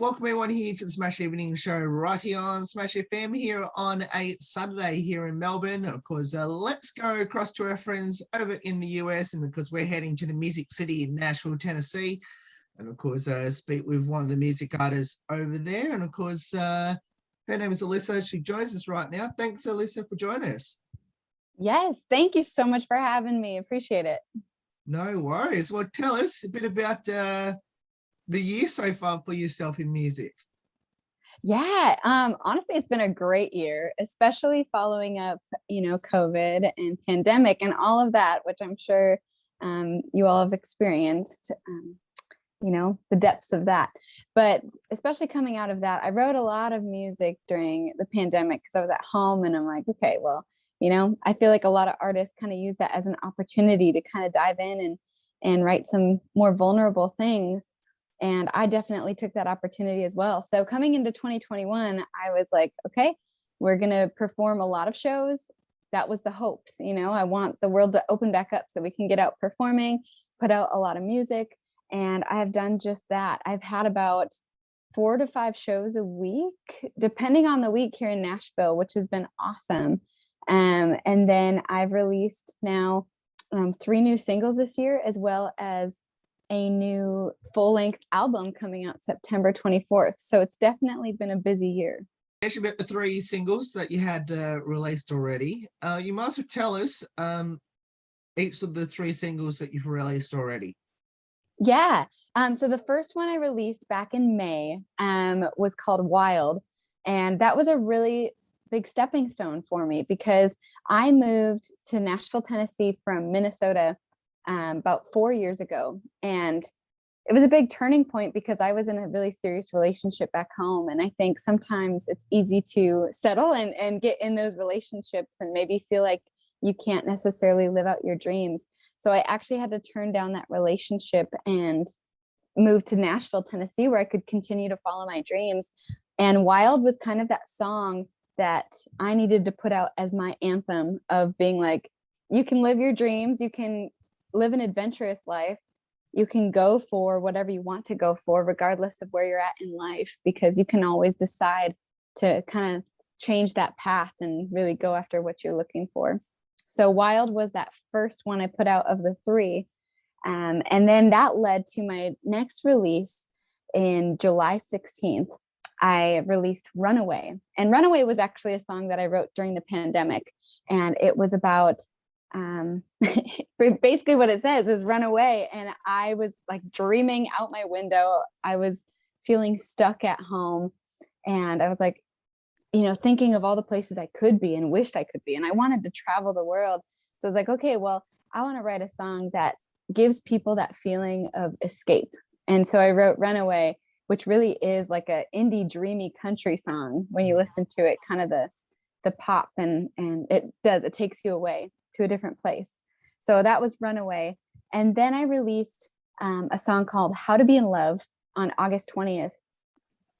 Welcome everyone here to the Smash Evening Show right here on Smash FM here on a Saturday here in Melbourne. Of course, let's go across to our friends over in the US, and of course we're heading to the Music City in Nashville, Tennessee, and of course speak with one of the music artists over there. And of course her name is Alyssa. She joins us right now. Thanks, Alyssa, for joining us. Yes, thank you so much for having me. Appreciate it. No worries. Well, tell us a bit about the year so far for yourself in music. Yeah, honestly, it's been a great year, especially following up, COVID and pandemic and all of that, which I'm sure you all have experienced, the depths of that. But especially coming out of that, I wrote a lot of music during the pandemic because I was at home and I'm like, okay, well, I feel like a lot of artists kind of use that as an opportunity to kind of dive in and write some more vulnerable things. And I definitely took that opportunity as well. So coming into 2021, I was like, okay, we're going to perform a lot of shows. That was the hopes. I want the world to open back up so we can get out performing, put out a lot of music. And I have done just that. I've had about 4 to 5 shows a week, depending on the week here in Nashville, which has been awesome. And then I've released now 3 new singles this year, as well as a new full-length album coming out September 24th. So it's definitely been a busy year. Actually, about the 3 singles that you had released already. You might as well tell us each of the 3 singles that you've released already. Yeah. So the first one I released back in May was called Wild. And that was a really big stepping stone for me because I moved to Nashville, Tennessee from Minnesota about 4 years ago. And it was a big turning point because I was in a really serious relationship back home. And I think sometimes it's easy to settle and get in those relationships and maybe feel like you can't necessarily live out your dreams. So I actually had to turn down that relationship and move to Nashville, Tennessee, where I could continue to follow my dreams. And Wild was kind of that song that I needed to put out as my anthem of being like, you can live your dreams, you can live an adventurous life, you can go for whatever you want to go for, regardless of where you're at in life, because you can always decide to kind of change that path and really go after what you're looking for. So Wild was that first one I put out of the 3. And then that led to my next release in July 16th. I released Runaway. And Runaway was actually a song that I wrote during the pandemic. And it was about basically what it says is run away. And I was like dreaming out my window. I was feeling stuck at home. And I was like, thinking of all the places I could be and wished I could be. And I wanted to travel the world. So I was like, okay, well, I want to write a song that gives people that feeling of escape. And so I wrote Runaway, which really is like a indie dreamy country song when you listen to it, kind of the pop and it takes you away to a different place. So that was Runaway. And then I released a song called How to Be in Love on August 20th.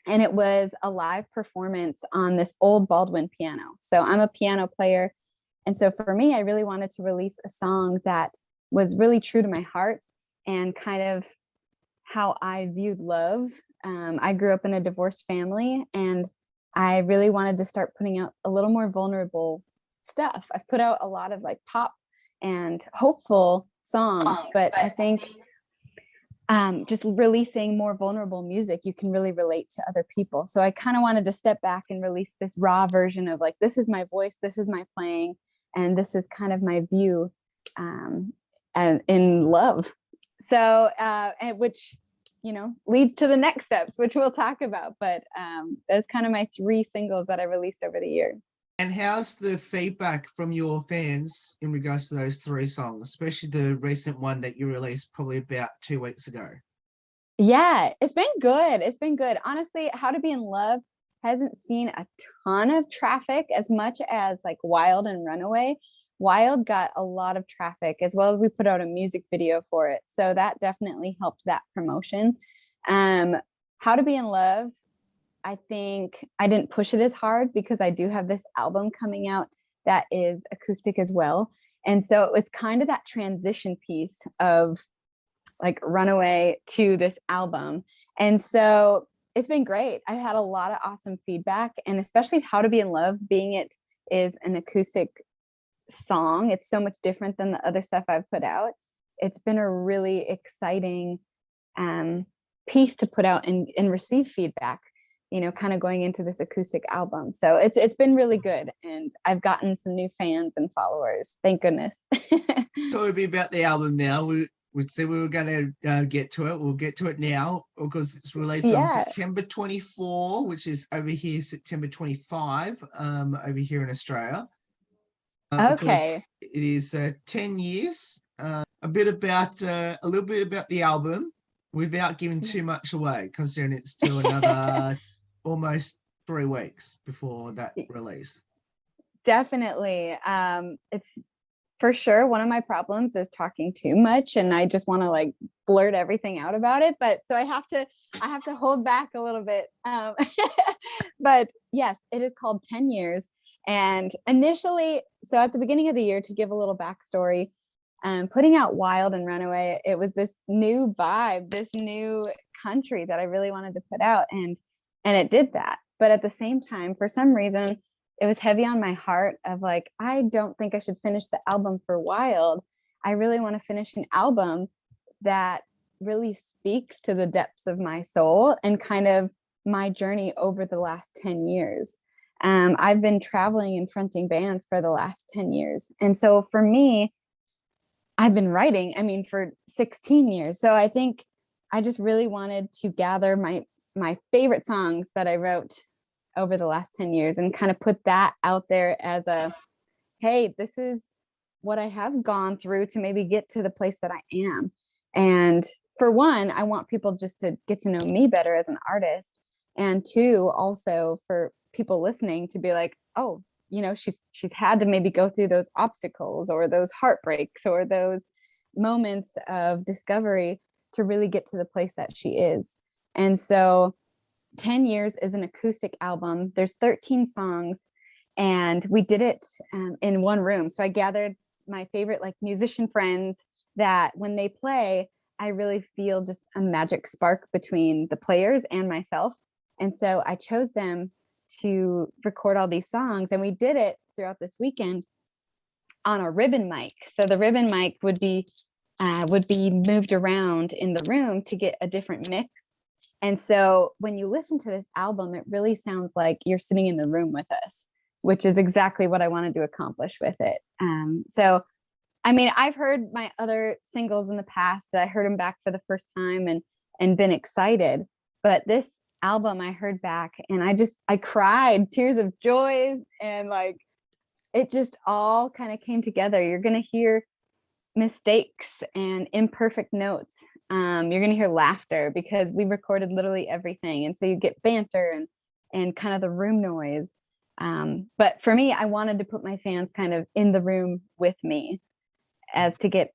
And it was a live performance on this old Baldwin piano. So I'm a piano player. And so for me, I really wanted to release a song that was really true to my heart and kind of how I viewed love. I grew up in a divorced family and I really wanted to start putting out a little more vulnerable stuff. I've put out a lot of like pop and hopeful songs, but I think just releasing more vulnerable music, you can really relate to other people. So I kind of wanted to step back and release this raw version of like, this is my voice, this is my playing, and this is kind of my view and in love. So, which, leads to the next steps, which we'll talk about. But those kind of my 3 singles that I released over the year. And how's the feedback from your fans in regards to those 3 songs, especially the recent one that you released probably about 2 weeks ago? Yeah, it's been good. It's been good. Honestly, How to Be in Love hasn't seen a ton of traffic as much as like Wild and Runaway. Wild got a lot of traffic, as well as we put out a music video for it. So that definitely helped that promotion. How to Be in Love, I think I didn't push it as hard because I do have this album coming out that is acoustic as well. And so it's kind of that transition piece of like Runaway to this album. And so it's been great. I've had a lot of awesome feedback, and especially How to Be in Love, being it is an acoustic song. It's so much different than the other stuff I've put out. It's been a really exciting piece to put out and receive feedback, you know, kind of going into this acoustic album. So it's been really good, and I've gotten some new fans and followers. Thank goodness. So it'll be about the album now. We said we were going to get to it. We'll get to it now because it's released on September 24, which is over here September 25, over here in Australia. Okay. It is 10 years. A little bit about the album without giving too much away, considering it's still another almost 3 weeks before that release. Definitely. It's for sure one of my problems is talking too much, and I just want to like blurt everything out about it. But so I have to hold back a little bit. But yes, it is called 10 years. And initially, so at the beginning of the year, to give a little backstory, putting out Wild and Runaway, it was this new vibe, this new country that I really wanted to put out, and it did that. But at the same time, for some reason, it was heavy on my heart of like, I don't think I should finish the album for Wild. I really want to finish an album that really speaks to the depths of my soul and kind of my journey over the last 10 years. I've been traveling and fronting bands for the last 10 years. And so for me, I've been writing, for 16 years. So I think I just really wanted to gather my favorite songs that I wrote over the last 10 years and kind of put that out there as a, hey, this is what I have gone through to maybe get to the place that I am. And for one, I want people just to get to know me better as an artist. And two, also for people listening to be like, oh, you know, she's had to maybe go through those obstacles or those heartbreaks or those moments of discovery to really get to the place that she is. And so 10 years is an acoustic album. There's 13 songs, and we did it in one room. So I gathered my favorite like musician friends that when they play, I really feel just a magic spark between the players and myself. And so I chose them to record all these songs, and we did it throughout this weekend on a ribbon mic. So the ribbon mic would be moved around in the room to get a different mix. And so when you listen to this album, it really sounds like you're sitting in the room with us, which is exactly what I wanted to accomplish with it. So, I've heard my other singles in the past. I heard them back for the first time and been excited. But this album I heard back, and I cried tears of joy, and like it just all kind of came together. You're going to hear mistakes and imperfect notes. You're going to hear laughter because we recorded literally everything. And so you get banter and kind of the room noise. But for me, I wanted to put my fans kind of in the room with me as to get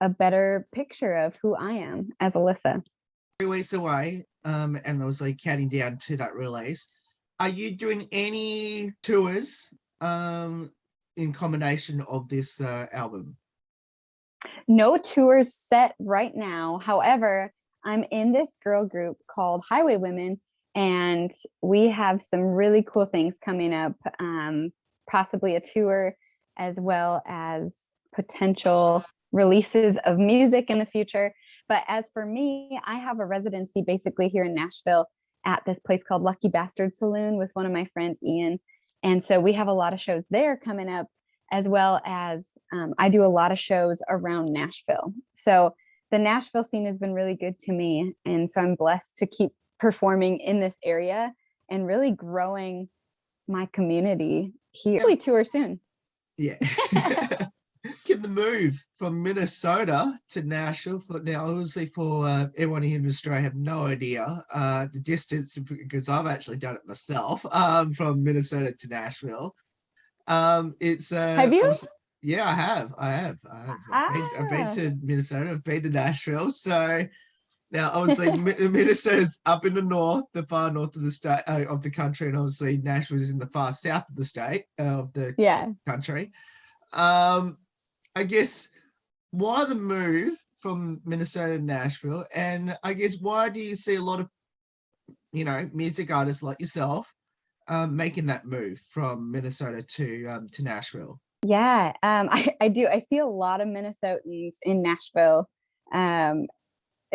a better picture of who I am as Alyssa. 3 weeks away, and I was like counting down to that release. Are you doing any tours in combination of this album? No tours set right now. However, I'm in this girl group called Highway Women, and we have some really cool things coming up, possibly a tour, as well as potential releases of music in the future. But as for me, I have a residency basically here in Nashville at this place called Lucky Bastard Saloon with one of my friends, Ian. And so we have a lot of shows there coming up, as well as I do a lot of shows around Nashville. So the Nashville scene has been really good to me. And so I'm blessed to keep performing in this area and really growing my community here. Really tour soon. Yeah. Get the move from Minnesota to Nashville. Obviously for everyone here in Australia, I have no idea the distance, because I've actually done it myself, from Minnesota to Nashville. It's have you? Yeah, I have. I've been to Minnesota. I've been to Nashville. So now, obviously, Minnesota's up in the north, the far north of the state of the country, and obviously Nashville is in the far south of the state of the country. I guess why the move from Minnesota to Nashville, and I guess why do you see a lot of music artists like yourself making that move from Minnesota to Nashville? Yeah, I do. I see a lot of Minnesotans in Nashville. And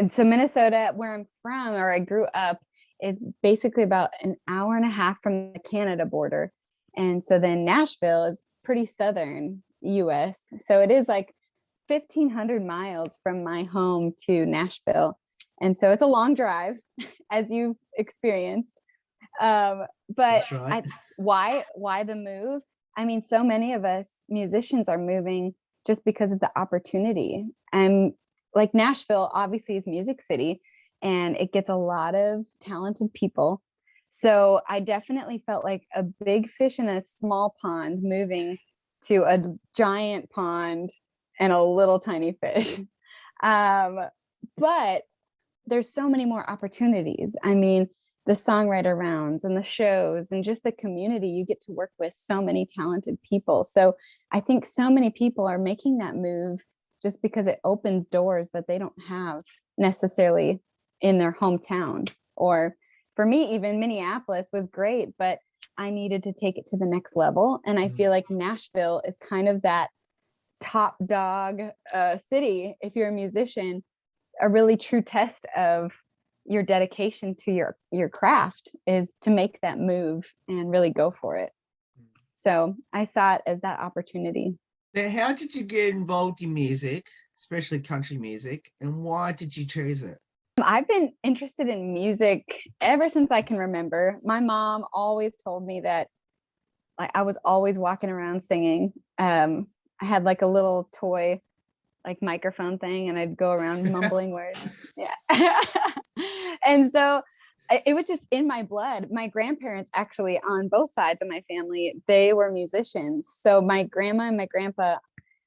so Minnesota, where I'm from, or I grew up, is basically about an hour and a half from the Canada border. And so then Nashville is pretty southern US. So it is like 1,500 miles from my home to Nashville. And so it's a long drive, as you've experienced. But That's right. why the move? I mean, so many of us musicians are moving just because of the opportunity. And like Nashville obviously is Music City, and it gets a lot of talented people. So I definitely felt like a big fish in a small pond moving to a giant pond and a little tiny fish. But there's so many more opportunities. I mean, the songwriter rounds and the shows and just the community, you get to work with so many talented people. So I think so many people are making that move just because it opens doors that they don't have necessarily in their hometown. Or for me, even Minneapolis was great, but I needed to take it to the next level. And I feel like Nashville is kind of that top dog city, if you're a musician, a really true test of your dedication to your craft is to make that move and really go for it. So I saw it as that opportunity. Now, how did you get involved in music, especially country music, and why did you choose it? I've been interested in music ever since I can remember. My mom always told me that I was always walking around singing. I had like a little toy like microphone thing, and I'd go around mumbling words. Yeah. And so it was just in my blood. My grandparents, actually, on both sides of my family, they were musicians. So my grandma and my grandpa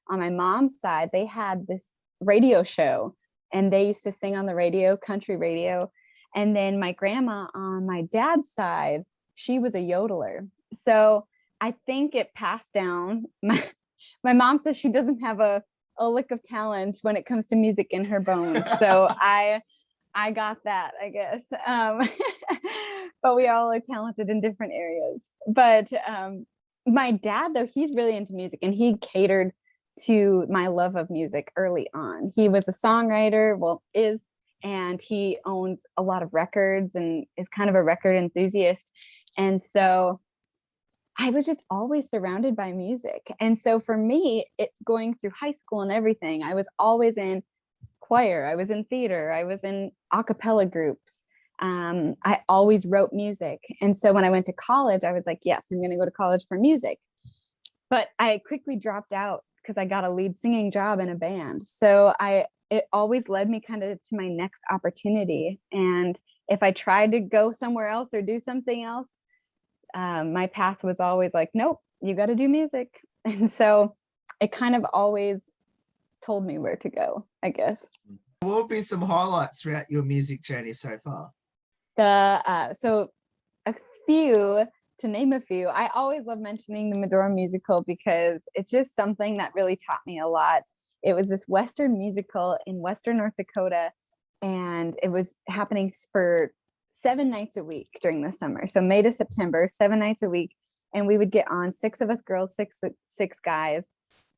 on my mom's side, they had this radio show, and they used to sing on the radio, country radio. And then my grandma on my dad's side, she was a yodeler. So I think it passed down. My mom says she doesn't have a lick of talent when it comes to music in her bones. So I got that, I guess. But we all are talented in different areas. But my dad, though, he's really into music, and he catered to my love of music early on. He was a songwriter, and he owns a lot of records and is kind of a record enthusiast. And so I was just always surrounded by music. And so for me, it's going through high school and everything. I was always in choir, I was in theater, I was in a cappella groups. I always wrote music. And so when I went to college, I was like, yes, I'm going to go to college for music. But I quickly dropped out because I got a lead singing job in a band. So it always led me kind of to my next opportunity. And if I tried to go somewhere else or do something else, my path was always like, nope, you got to do music. And so it kind of always told me where to go, I guess. What would be some highlights throughout your music journey so far? So a few, to name a few, I always love mentioning the Medora musical because it's just something that really taught me a lot. It was this Western musical in Western North Dakota, and it was happening for 7 nights a week during the summer. So May to September, 7 nights a week. And we would get on, 6 of us girls, six guys,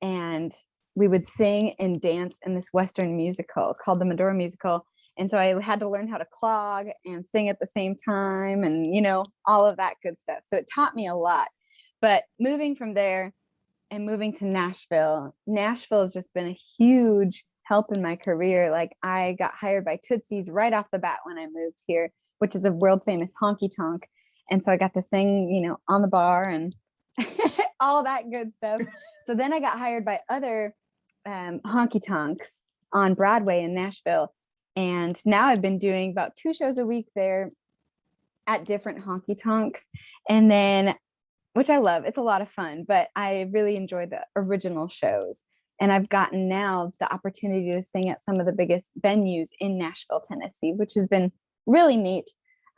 and we would sing and dance in this Western musical called the Medora musical. And so I had to learn how to clog and sing at the same time, and, all of that good stuff. So it taught me a lot. But moving from there and moving to Nashville has just been a huge help in my career. Like, I got hired by Tootsie's right off the bat when I moved here, which is a world famous honky tonk. And so I got to sing, on the bar and all that good stuff. So then I got hired by other honky tonks on Broadway in Nashville. And now I've been doing about 2 shows a week there at different honky tonks. And then, which I love, it's a lot of fun, but I really enjoy the original shows. And I've gotten now the opportunity to sing at some of the biggest venues in Nashville, Tennessee, which has been really neat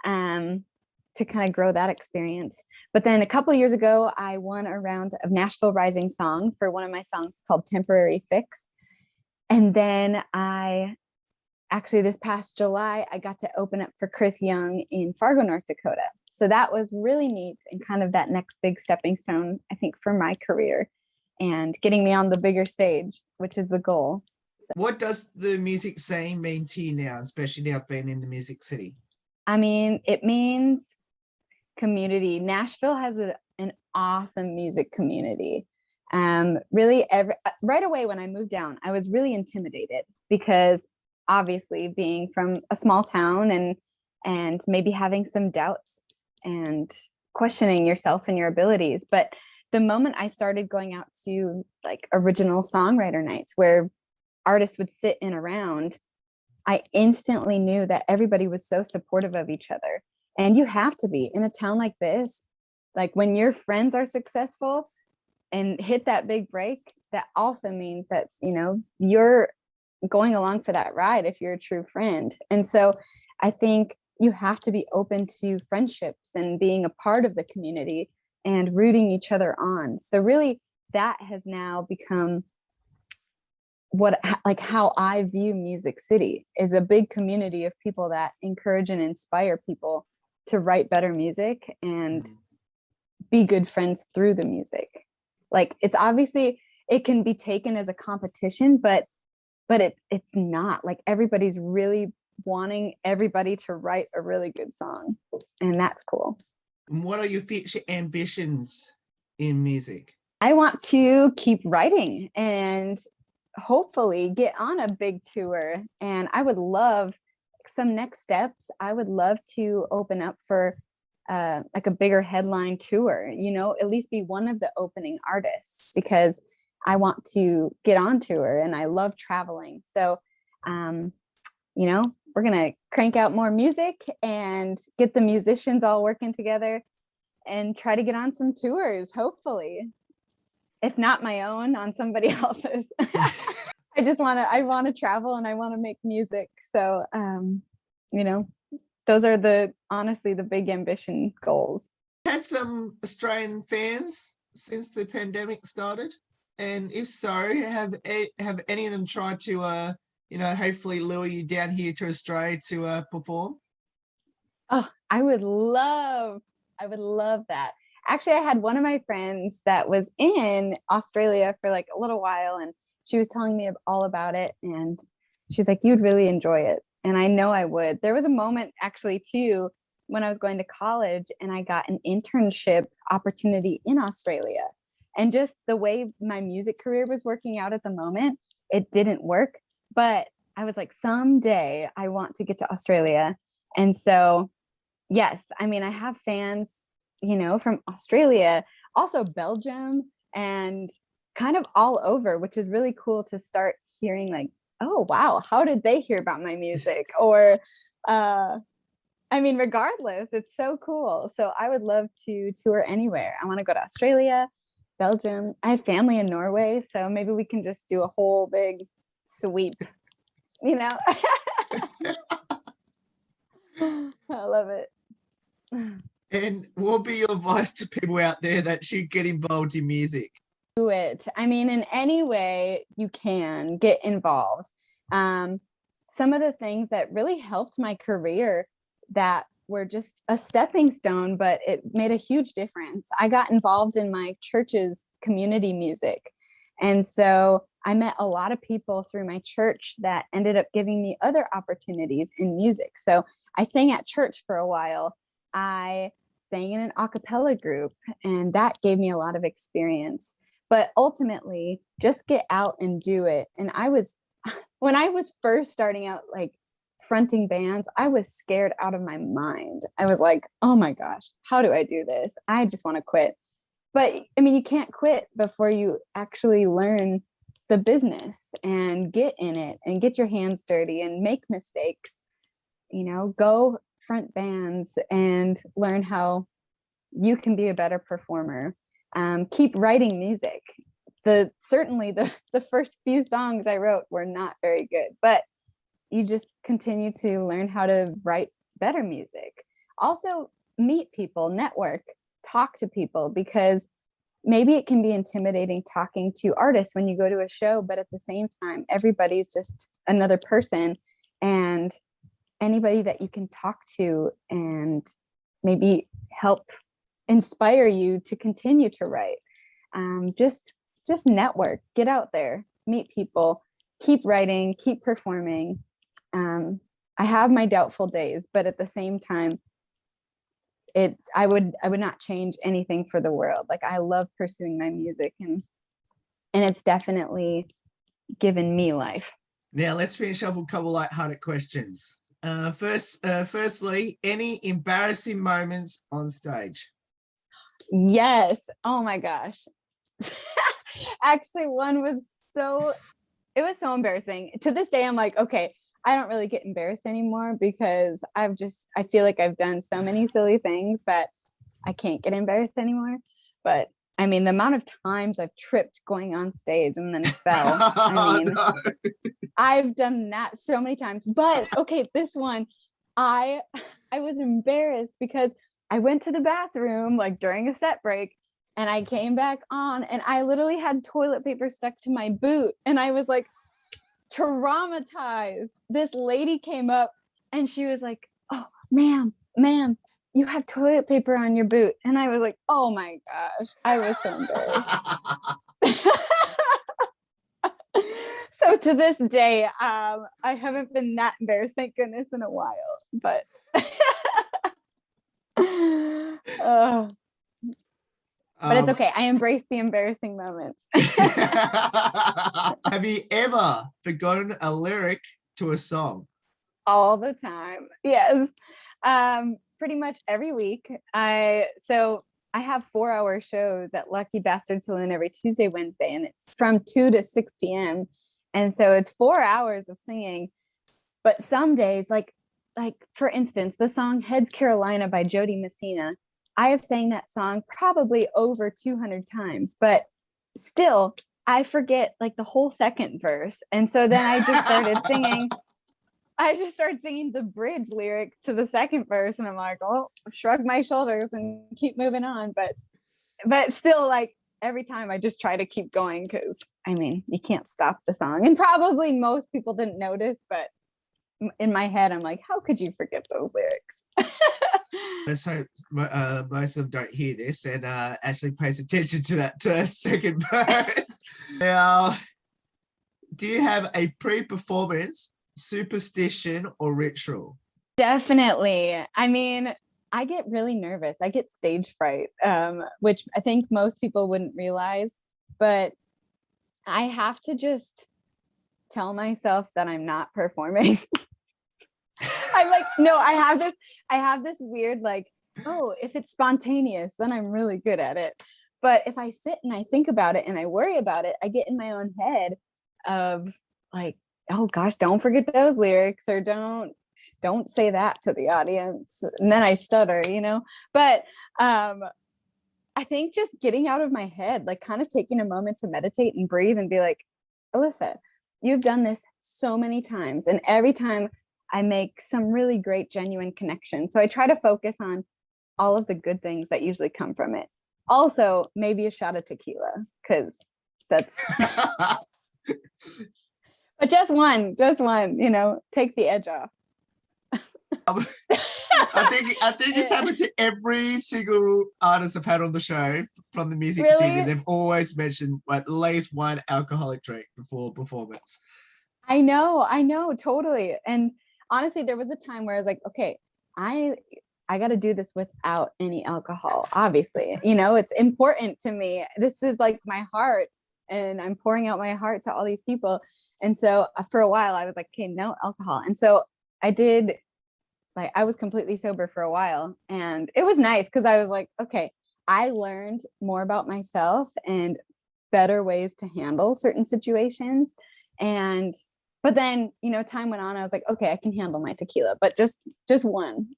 to kind of grow that experience. But then a couple of years ago, I won a round of Nashville Rising Song for one of my songs called Temporary Fix. And then I actually this past July, I got to open up for Chris Young in Fargo, North Dakota. So that was really neat and kind of that next big stepping stone, I think, for my career and getting me on the bigger stage, which is the goal. So, what does the music scene mean to you now, especially now being in the Music City? I mean, it means community. Nashville has an awesome music community. Really, right away when I moved down, I was really intimidated because obviously being from a small town and maybe having some doubts and questioning yourself and your abilities. But the moment I started going out to like original songwriter nights where artists would sit in around, I instantly knew that everybody was so supportive of each other. And you have to be in a town like this. Like when your friends are successful and hit that big break, that also means that, you know, you're going along for that ride if you're a true friend. And so I think you have to be open to friendships and being a part of the community and rooting each other on. So really that has now become how I view Music City, is a big community of people that encourage and inspire people to write better music and be good friends through the music. Like it's obviously, it can be taken as a competition, but it's not. Like everybody's really wanting everybody to write a really good song, and that's cool. And what are your future ambitions in music? I want to keep writing and hopefully get on a big tour. And I would love some next steps. I would love to open up for like a bigger headline tour, you know, at least be one of the opening artists, because I want to get on tour and I love traveling. So, you know, we're going to crank out more music and get the musicians all working together and try to get on some tours, hopefully. If not my own, on somebody else's. I want to travel and I want to make music. So, you know, those are honestly the big ambition goals. Had some Australian fans since the pandemic started? And if so, have any of them tried to, you know, hopefully lure you down here to Australia to perform? Oh, I would love that. Actually, I had one of my friends that was in Australia for like a little while, and she was telling me all about it. And she's like, you'd really enjoy it. And I know I would. There was a moment actually too, when I was going to college and I got an internship opportunity in Australia. And just the way my music career was working out at the moment, it didn't work. But I was like, someday I want to get to Australia. And so, yes, I mean, I have fans, you know, from Australia, also Belgium, and kind of all over, which is really cool to start hearing like, oh, wow, how did they hear about my music? Or, I mean, regardless, it's so cool. So I would love to tour anywhere. I want to go to Australia, Belgium. I have family in Norway, so maybe we can just do a whole big sweep, you know? I love it. And what would be your advice to people out there that should get involved in music? Do it. I mean, in any way you can get involved. Some of the things that really helped my career that were just a stepping stone, but it made a huge difference. I got involved in my church's community music. And so I met a lot of people through my church that ended up giving me other opportunities in music. So I sang at church for a while. I sang in an a cappella group, and that gave me a lot of experience. But ultimately, just get out and do it. And when I was first starting out, like fronting bands, I was scared out of my mind. I was like, oh my gosh, how do I do this? I just want to quit. But I mean, you can't quit before you actually learn the business and get in it and get your hands dirty and make mistakes. You know, go front bands and learn how you can be a better performer. Keep writing music. Certainly the first few songs I wrote were not very good, but you just continue to learn how to write better music. Also, meet people, network, talk to people, because maybe it can be intimidating talking to artists when you go to a show, but at the same time, everybody's just another person and anybody that you can talk to and maybe help inspire you to continue to write. Just network, get out there, meet people, keep writing, keep performing. I have my doubtful days, but at the same time, I would not change anything for the world. Like, I love pursuing my music, and it's definitely given me life. Now let's finish off with a couple lighthearted questions. Firstly, any embarrassing moments on stage? Yes. Oh my gosh. Actually, one was so embarrassing. To this day, I'm like, okay, I don't really get embarrassed anymore, because I feel like I've done so many silly things that I can't get embarrassed anymore. But I mean, the amount of times I've tripped going on stage and then fell. I mean, No. I've done that so many times. But okay, this one, I was embarrassed because I went to the bathroom like during a set break, and I came back on and I literally had toilet paper stuck to my boot, and I was like traumatized. This lady came up and she was like, "Oh, ma'am, you have toilet paper on your boot." And I was like, oh my gosh, I was so embarrassed. So to this day, I haven't been that embarrassed, thank goodness, in a while. But but it's okay. I embrace the embarrassing moments. Have you ever forgotten a lyric to a song? All the time. Yes. Pretty much every week. I have 4-hour shows at Lucky Bastard Saloon every Tuesday, Wednesday, and it's from 2 to 6 p.m. And so it's 4 hours of singing. But some days, like for instance, the song Heads Carolina by Jody Messina, I have sang that song probably over 200 times, but still I forget like the whole second verse. And so then I just started singing the bridge lyrics to the second verse, and I'm like, oh, shrug my shoulders and keep moving on. But still, like, every time I just try to keep going, because I mean, you can't stop the song. And probably most people didn't notice, but in my head, I'm like, how could you forget those lyrics? Let's hope most of them don't hear this and actually pays attention to that second verse. Now, do you have a pre-performance superstition or ritual? Definitely. I mean, I get really nervous. I get stage fright, which I think most people wouldn't realize, but I have to just tell myself that I'm not performing. I'm like, no, I have this weird, like, oh, if it's spontaneous, then I'm really good at it. But if I sit and I think about it and I worry about it, I get in my own head of like, oh gosh, don't forget those lyrics, or don't say that to the audience. And then I stutter, but I think just getting out of my head, like kind of taking a moment to meditate and breathe and be like, Alyssa, you've done this so many times, and every time I make some really great, genuine connection. So I try to focus on all of the good things that usually come from it. Also, maybe a shot of tequila, because that's but just one, take the edge off. I think it's happened to every single artist I've had on the show from the music scene. They've always mentioned at least one alcoholic drink before performance. I know, totally. And honestly, there was a time where I was like, okay, I got to do this without any alcohol. Obviously, it's important to me. This is like my heart, and I'm pouring out my heart to all these people. And so for a while I was like, okay, no alcohol. And so I did, like, I was completely sober for a while, and it was nice because I was like, okay, I learned more about myself and better ways to handle certain situations. But then, time went on. I was like, okay, I can handle my tequila, but just one.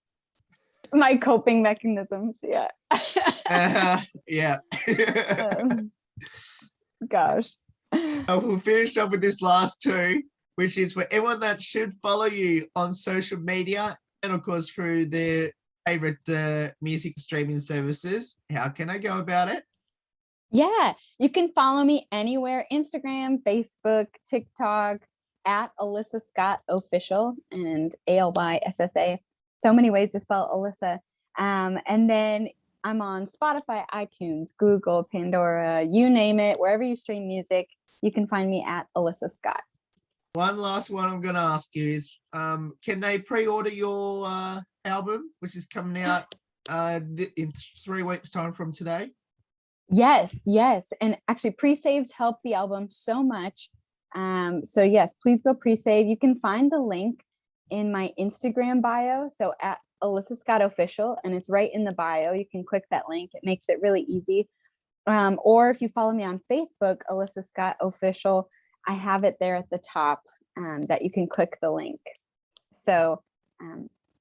My coping mechanisms. Yeah. Yeah. Gosh. We'll finish up with this last two, which is for everyone that should follow you on social media and, of course, through their favorite music streaming services. How can I go about it? Yeah, you can follow me anywhere: Instagram, Facebook, TikTok, at Alyssa Scott Official, and ALYSSA. So many ways to spell Alyssa. And then I'm on Spotify, iTunes, Google, Pandora, you name it, wherever you stream music, you can find me at Alyssa Scott. One last one I'm going to ask you is, can they pre-order your album, which is coming out in 3 weeks' time from today? Yes. And actually pre-saves help the album so much. So yes, please go pre-save. You can find the link in my Instagram bio. So at Alyssa Scott Official, and it's right in the bio. You can click that link. It makes it really easy. Or if you follow me on Facebook, Alyssa Scott Official, I have it there at the top that you can click the link. So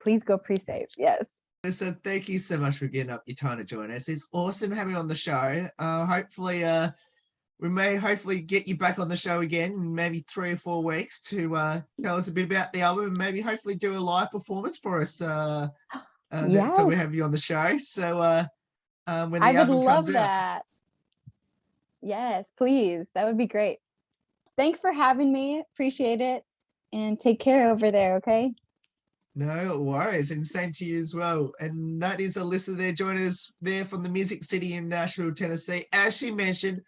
please go pre-save. Yes. Alyssa, thank you so much for getting up your time to join us. It's awesome having you on the show. Hopefully, we may hopefully get you back on the show again in maybe 3 or 4 weeks to tell us a bit about the album and maybe hopefully do a live performance for us next time we have you on the show. So when the I would album love comes that. out. Yes, please. That would be great. Thanks for having me. Appreciate it. And take care over there, okay? No worries, and same to you as well. And that is Alyssa there, joining us there from the Music City in Nashville, Tennessee. As she mentioned,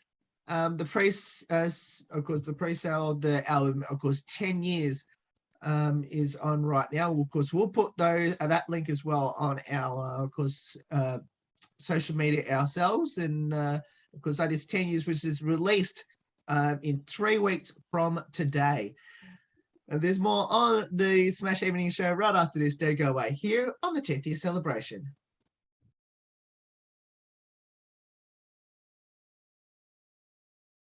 of course, the pre-sale of the album, of course, 10 years is on right now. Of course, we'll put that link as well on our, of course, social media ourselves. And of course, that is 10 years, which is released in 3 weeks from today. And there's more on the Smash Evening Show right after this. Don't go away here on the 10th year celebration.